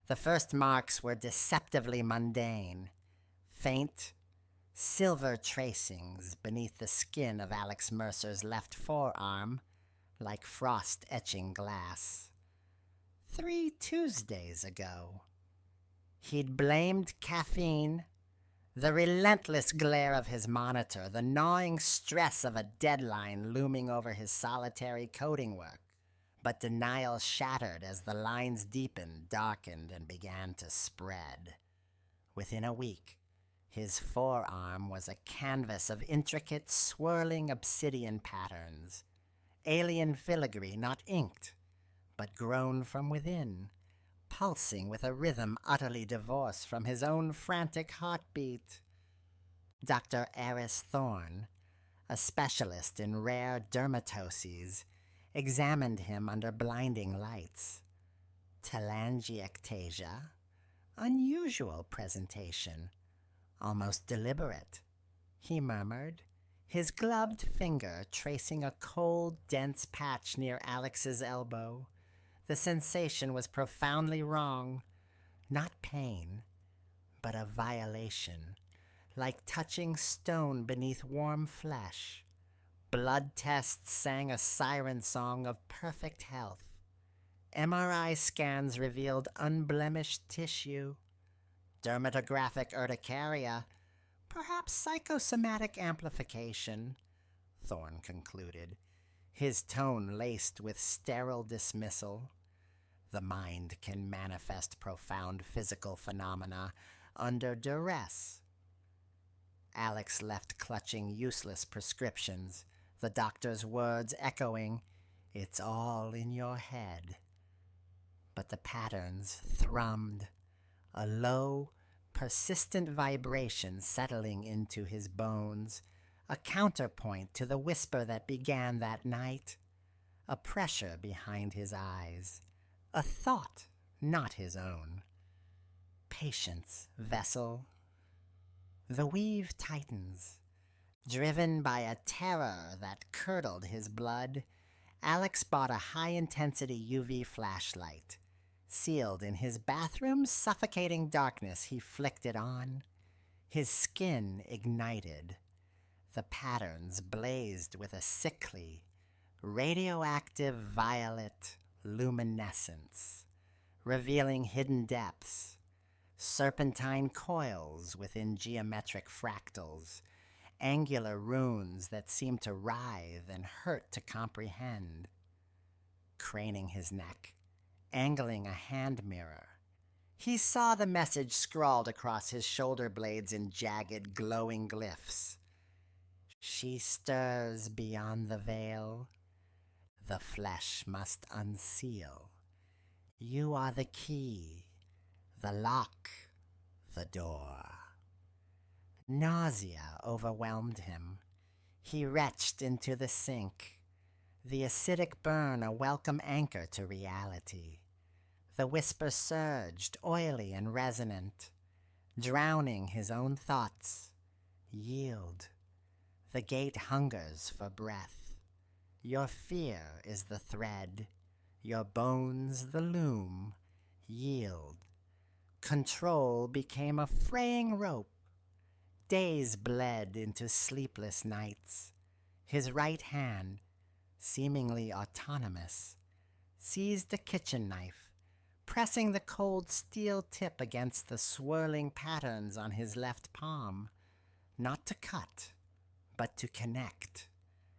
The first marks were deceptively mundane, faint, silver tracings beneath the skin of Alex Mercer's left forearm, like frost etching glass. 3 Tuesdays ago. He'd blamed caffeine, the relentless glare of his monitor, the gnawing stress of a deadline looming over his solitary coding work. But denial shattered as the lines deepened, darkened, and began to spread. Within a week, his forearm was a canvas of intricate, swirling obsidian patterns, alien filigree not inked, but grown from within, pulsing with a rhythm utterly divorced from his own frantic heartbeat. Dr. Eris Thorne, a specialist in rare dermatoses, examined him under blinding lights. Telangiectasia, unusual presentation, almost deliberate, he murmured, his gloved finger tracing a cold, dense patch near Alex's elbow. The sensation was profoundly wrong. Not pain, but a violation, like touching stone beneath warm flesh. Blood tests sang a siren song of perfect health. MRI scans revealed unblemished tissue. Dermatographic urticaria, perhaps psychosomatic amplification, Thorne concluded, his tone laced with sterile dismissal. The mind can manifest profound physical phenomena under duress. Alex left clutching useless prescriptions, the doctor's words echoing, "It's all in your head." But the patterns thrummed, a low, persistent vibration settling into his bones, a counterpoint to the whisper that began that night, a pressure behind his eyes, a thought not his own. Patience, vessel. The weave tightens. Driven by a terror that curdled his blood, Alex bought a high-intensity UV flashlight. Sealed in his bathroom's suffocating darkness, he flicked it on. His skin ignited. The patterns blazed with a sickly, radioactive violet luminescence, revealing hidden depths, serpentine coils within geometric fractals, angular runes that seemed to writhe and hurt to comprehend. Craning his neck, angling a hand mirror, he saw the message scrawled across his shoulder blades in jagged, glowing glyphs. She stirs beyond the veil. The flesh must unseal. You are the key, the lock, the door. Nausea overwhelmed him. He retched into the sink, the acidic burn a welcome anchor to reality. The whisper surged, oily and resonant, drowning his own thoughts. Yield. The gate hungers for breath. Your fear is the thread, your bones the loom. Yield. Control became a fraying rope. Days bled into sleepless nights. His right hand, seemingly autonomous, seized a kitchen knife, pressing the cold steel tip against the swirling patterns on his left palm. Not to cut, but to connect.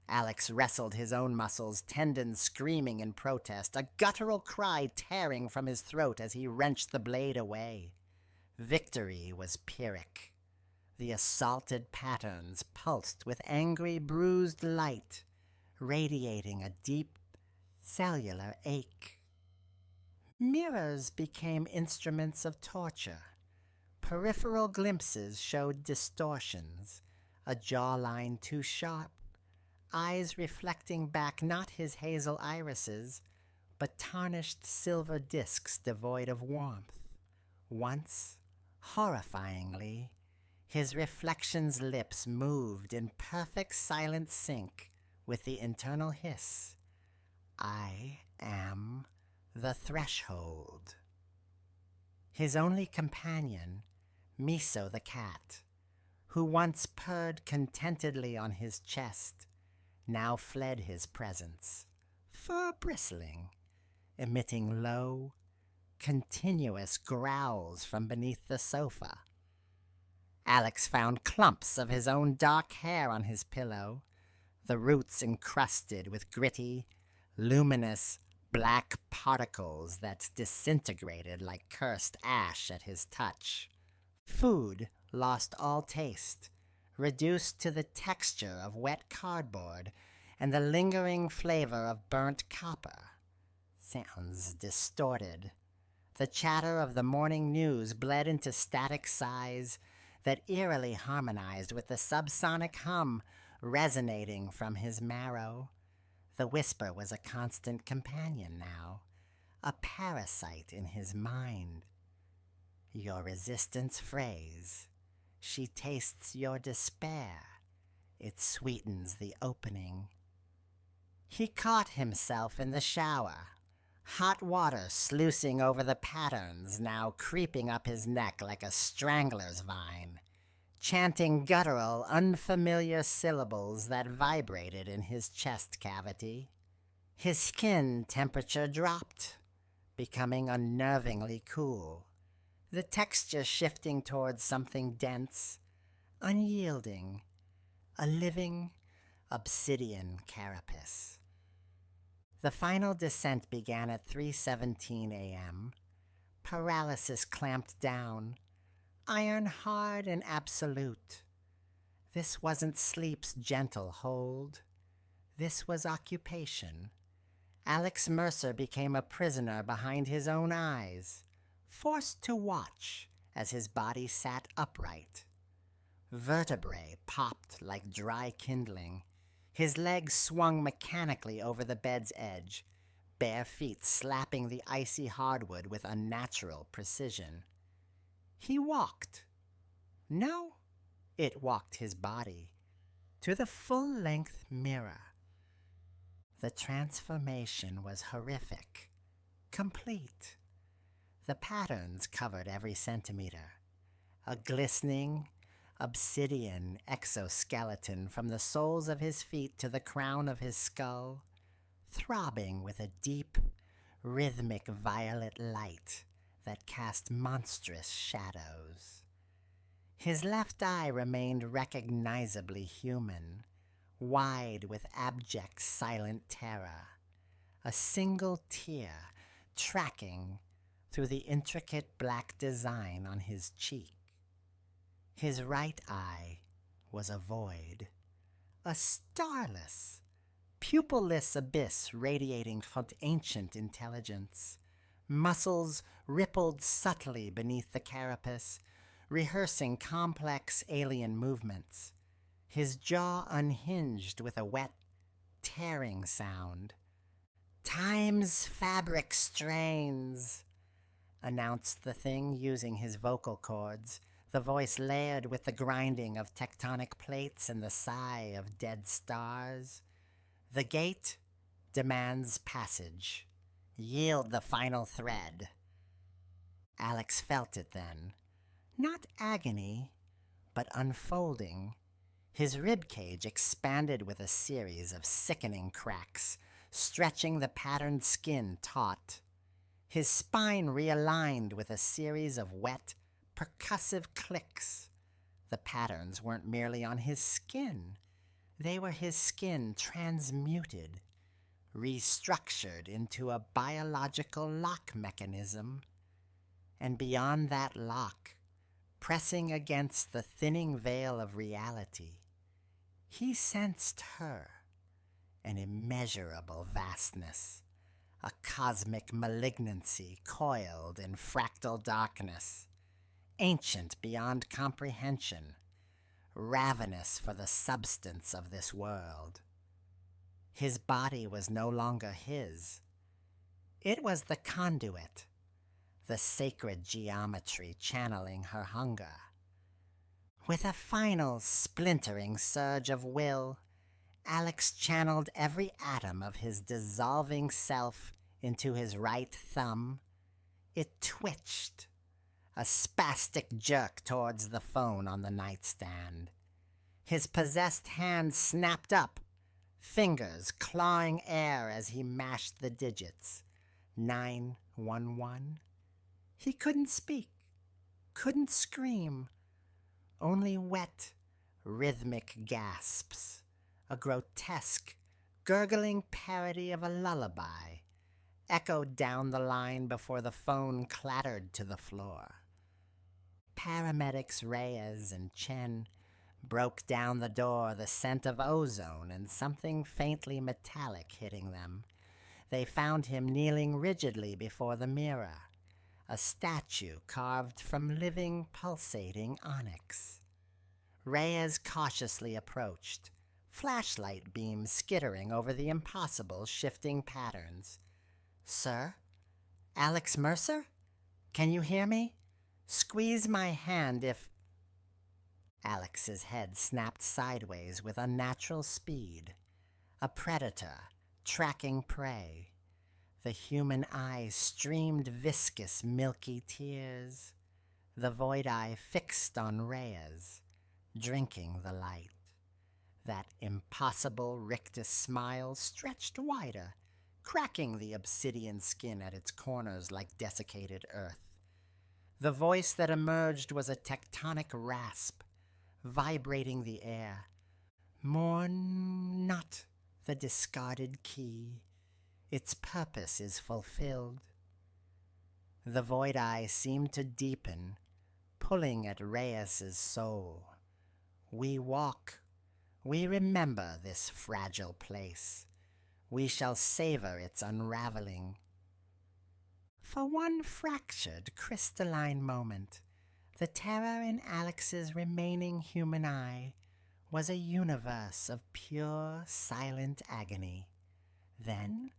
Alex wrestled his own muscles, tendons screaming in protest, a guttural cry tearing from his throat as he wrenched the blade away. Victory was Pyrrhic. The assaulted patterns pulsed with angry, bruised light, radiating a deep, cellular ache. Mirrors became instruments of torture. Peripheral glimpses showed distortions, a jawline too sharp, eyes reflecting back not his hazel irises, but tarnished silver discs devoid of warmth. Once, horrifyingly, his reflection's lips moved in perfect silent sync with the internal hiss. I am the threshold. His only companion, Miso the cat, who once purred contentedly on his chest, now fled his presence, fur bristling, emitting low, continuous growls from beneath the sofa. Alex found clumps of his own dark hair on his pillow, the roots encrusted with gritty, luminous, black particles that disintegrated like cursed ash at his touch. Food lost all taste, reduced to the texture of wet cardboard and the lingering flavor of burnt copper. Sounds distorted. The chatter of the morning news bled into static sighs that eerily harmonized with the subsonic hum resonating from his marrow. The whisper was a constant companion now, a parasite in his mind. Your resistance frays. She tastes your despair. It sweetens the opening. He caught himself in the shower, hot water sluicing over the patterns now creeping up his neck like a strangler's vine, chanting guttural, unfamiliar syllables that vibrated in his chest cavity. His skin temperature dropped, becoming unnervingly cool, the texture shifting towards something dense, unyielding, a living, obsidian carapace. The final descent began at 3:17 a.m. Paralysis clamped down, iron hard and absolute. This wasn't sleep's gentle hold. This was occupation. Alex Mercer became a prisoner behind his own eyes, forced to watch as his body sat upright. Vertebrae popped like dry kindling. His legs swung mechanically over the bed's edge, bare feet slapping the icy hardwood with unnatural precision. He walked. No, it walked his body to the full-length mirror. The transformation was horrific, complete. The patterns covered every centimeter. A glistening, obsidian exoskeleton from the soles of his feet to the crown of his skull, throbbing with a deep, rhythmic violet light that cast monstrous shadows. His left eye remained recognizably human, wide with abject silent terror, a single tear tracking through the intricate black design on his cheek. His right eye was a void, a starless, pupilless abyss radiating from ancient intelligence. Muscles rippled subtly beneath the carapace, rehearsing complex alien movements. His jaw unhinged with a wet, tearing sound. "Time's fabric strains," announced the thing using his vocal cords, the voice layered with the grinding of tectonic plates and the sigh of dead stars. "The gate demands passage. Yield the final thread." Alex felt it then. Not agony, but unfolding. His ribcage expanded with a series of sickening cracks, stretching the patterned skin taut. His spine realigned with a series of wet, percussive clicks. The patterns weren't merely on his skin. They were his skin transmuted, restructured into a biological lock mechanism. And beyond that lock, pressing against the thinning veil of reality, he sensed her, an immeasurable vastness, a cosmic malignancy coiled in fractal darkness, ancient beyond comprehension, ravenous for the substance of this world. His body was no longer his. It was the conduit, the sacred geometry channeling her hunger. With a final splintering surge of will, Alex channeled every atom of his dissolving self into his right thumb. It twitched, a spastic jerk towards the phone on the nightstand. His possessed hand snapped up, fingers clawing air as he mashed the digits. 911. He couldn't speak, couldn't scream, only wet, rhythmic gasps, a grotesque, gurgling parody of a lullaby, echoed down the line before the phone clattered to the floor. Paramedics Reyes and Chen broke down the door, the scent of ozone and something faintly metallic hitting them. They found him kneeling rigidly before the mirror, a statue carved from living, pulsating onyx. Reyes cautiously approached, flashlight beams skittering over the impossible shifting patterns. "Sir? Alex Mercer? Can you hear me? Squeeze my hand if—" Alex's head snapped sideways with unnatural speed. A predator, tracking prey. The human eye streamed viscous, milky tears. The void eye fixed on Reyes, drinking the light. That impossible rictus smile stretched wider, cracking the obsidian skin at its corners like desiccated earth. The voice that emerged was a tectonic rasp, vibrating the air. Mourn not the discarded key. Its purpose is fulfilled. The void eye seemed to deepen, pulling at Reyes's soul. We walk. We remember this fragile place. We shall savor its unraveling. For one fractured, crystalline moment, the terror in Alex's remaining human eye was a universe of pure, silent agony. Then,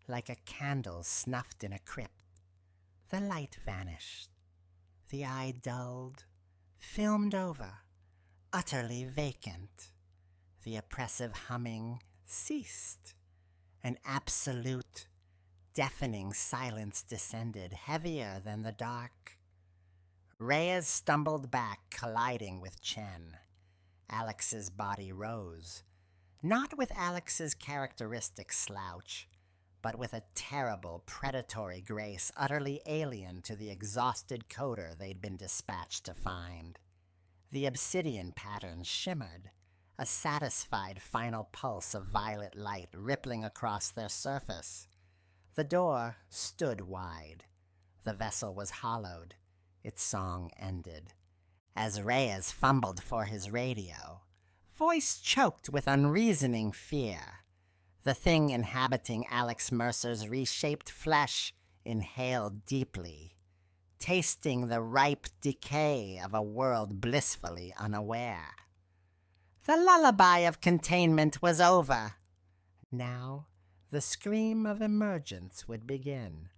like a candle snuffed in a crypt, the light vanished. The eye dulled, filmed over, utterly vacant. The oppressive humming ceased. An absolute, deafening silence descended, heavier than the dark. Reyes stumbled back, colliding with Chen. Alex's body rose, not with Alex's characteristic slouch, but with a terrible, predatory grace utterly alien to the exhausted coder they'd been dispatched to find. The obsidian patterns shimmered, a satisfied final pulse of violet light rippling across their surface. The door stood wide. The vessel was hollowed. Its song ended. As Reyes fumbled for his radio, voice choked with unreasoning fear, the thing inhabiting Alex Mercer's reshaped flesh inhaled deeply, tasting the ripe decay of a world blissfully unaware. The lullaby of containment was over. Now the scream of emergence would begin.